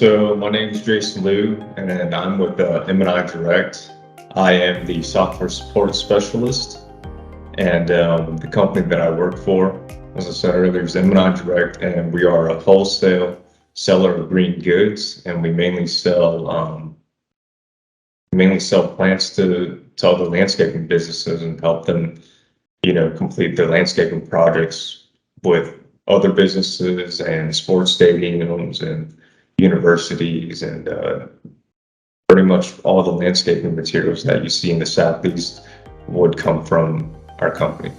So my name is Jason Liu, and I'm with MNI Direct. I am the software support specialist, and the company that I work for, as I said earlier, is MNI Direct, and we are a wholesale seller of green goods, and we mainly sell plants to other landscaping businesses and help them, complete their landscaping projects with other businesses and sports stadiums and universities and pretty much all the landscaping materials that you see in the Southeast would come from our company.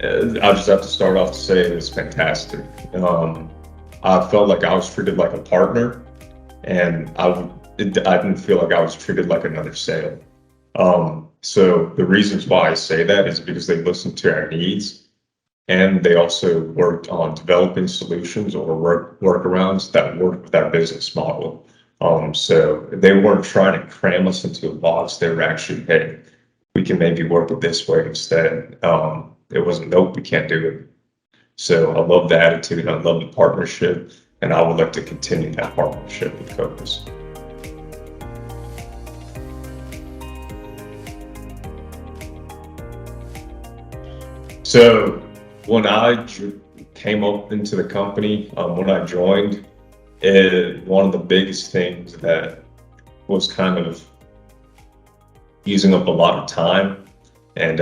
I just have to start off to say it was fantastic. I felt like I was treated like a partner, and I didn't feel like I was treated like another sale. So the reasons why I say that is because they listened to our needs, and they also worked on developing solutions or workarounds that work with our business model. So they weren't trying to cram us into a box. They were actually, hey, we can maybe work with this way instead. It wasn't, nope, we can't do it. So I love the attitude, I love the partnership, and I would like to continue that partnership with Kopis. So when I came up into the company, when I joined, one of the biggest things that was kind of using up a lot of time, and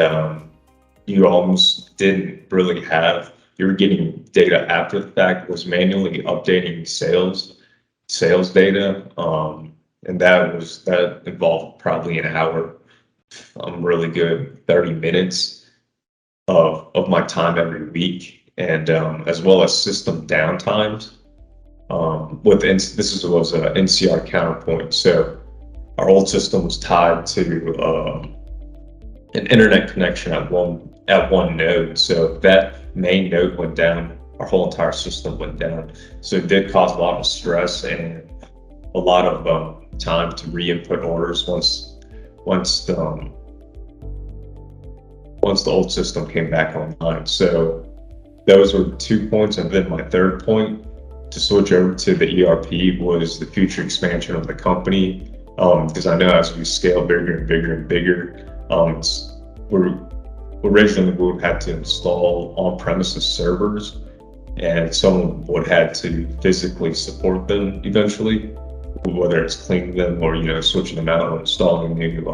you almost didn't really have, you were getting data after the fact, was manually updating sales data, and that involved probably an hour. I'm really good 30 minutes of my time every week, and as well as system downtimes. This was an NCR counterpoint, so our old system was tied to an internet connection at one node. So if that main node went down, our whole entire system went down. So it did cause a lot of stress and a lot of time to re-input orders once the old system came back online. So those were 2 points, and then my third point to switch over to the ERP was the future expansion of the company. Because I know as we scale bigger and bigger and bigger, originally we would have to install on-premises servers, and someone would have to physically support them eventually, whether it's cleaning them or switching them out or installing new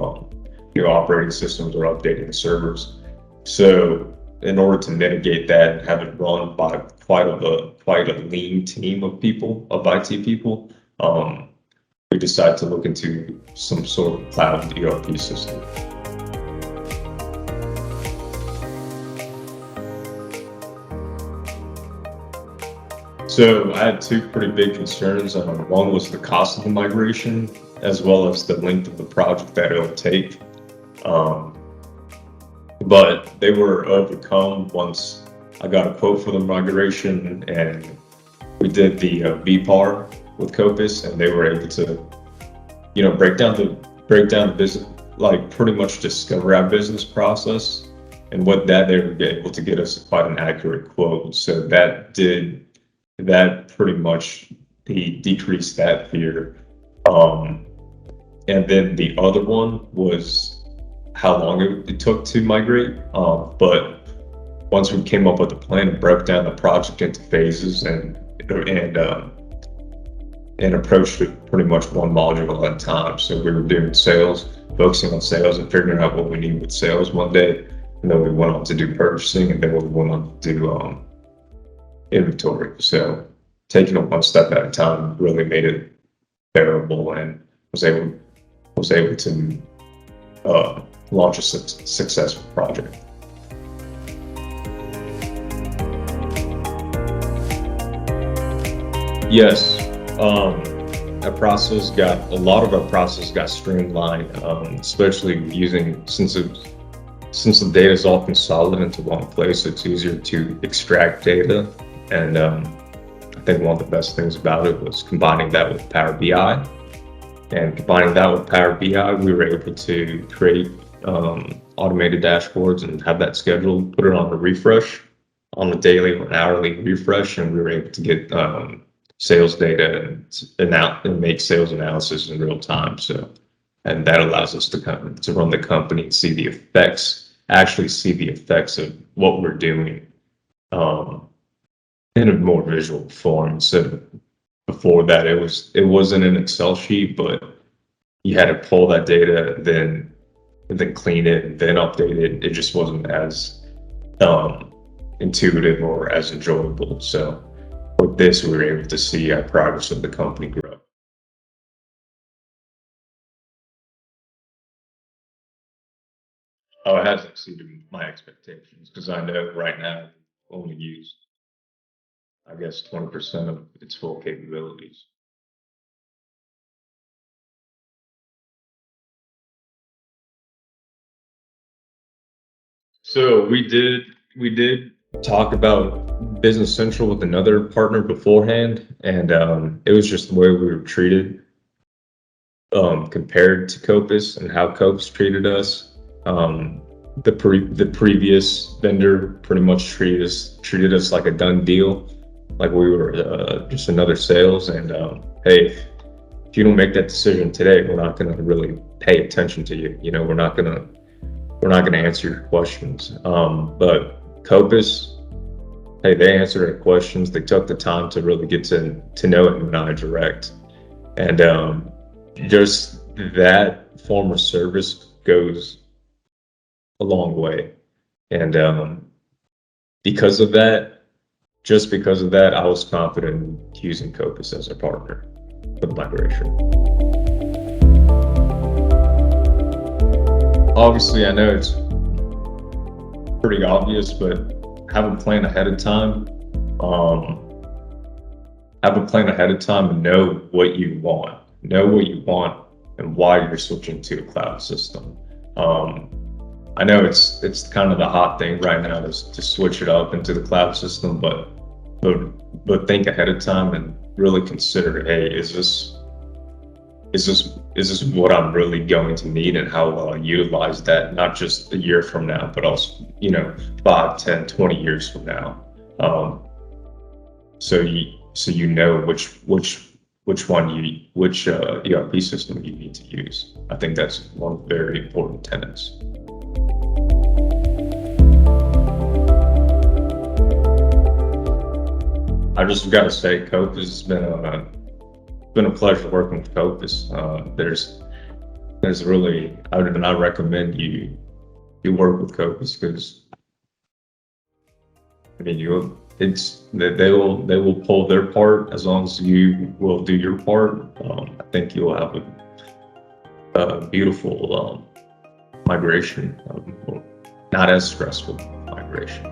operating systems or updating the servers. So in order to mitigate that and have it run by quite a lean team of IT people, we decided to look into some sort of cloud ERP system. So I had two pretty big concerns. One was the cost of the migration, as well as the length of the project that it'll take. But they were overcome once I got a quote for the migration, and we did the VPAR with Kopis, and they were able to, break down the business, like pretty much discover our business process, and with that they were able to get us quite an accurate quote. So that pretty much decreased that fear. And then the other one was how long it took to migrate. But once we came up with a plan and broke down the project into phases and approached it pretty much one module at a time. So we were doing sales, focusing on sales and figuring out what we need with sales one day, and then we went on to do purchasing, and then we went on to do inventory. So taking it one step at a time really made it bearable, and was able to launch a successful project. Yes, a lot of our process got streamlined, especially since the data is all consolidated into one place. It's easier to extract data, and I think one of the best things about it was combining that with Power BI. And combining that with Power BI, we were able to create automated dashboards and have that scheduled, put it on a refresh, on a daily or an hourly refresh, and we were able to get sales data and make sales analysis in real time. So, and that allows us to kind of to run the company and see the effects, actually see the effects of what we're doing in a more visual form. So before that, it wasn't an Excel sheet, but you had to pull that data, then clean it, and then update it. It just wasn't as intuitive or as enjoyable. So with this, we were able to see our progress of the company grow. Oh, it has exceeded my expectations because I know right now I only use, I guess, 20% of its full capabilities. So we did talk about Business Central with another partner beforehand, and it was just the way we were treated compared to Kopis and how Kopis treated us. The previous vendor pretty much treated us like a done deal, like we were just another sales. And hey, if you don't make that decision today, we're not going to really pay attention to you. You know, we're not gonna answer your questions. But Kopis, hey, they answered our questions. They took the time to really get to know MNI Direct, and just that form of service goes a long way. And because of that, just because of that, I was confident in using Kopis as a partner for the migration. Obviously, I know it's pretty obvious, but have a plan ahead of time. Um, have a plan ahead of time and know what you want. Know what you want and why you're switching to a cloud system. Um, I know it's kind of the hot thing right now is to switch it up into the cloud system, but think ahead of time and really consider, hey, is this what I'm really going to need, and how will I utilize that, not just a year from now, but also, 5, 10, 20 years from now. So you know which ERP system you need to use. I think that's one very important tenets. I just got to say, Cope has been a pleasure working with Kopis. There's really, I recommend you work with Kopis because I mean they will pull their part as long as you will do your part. I think you'll have a beautiful migration, not as stressful migration.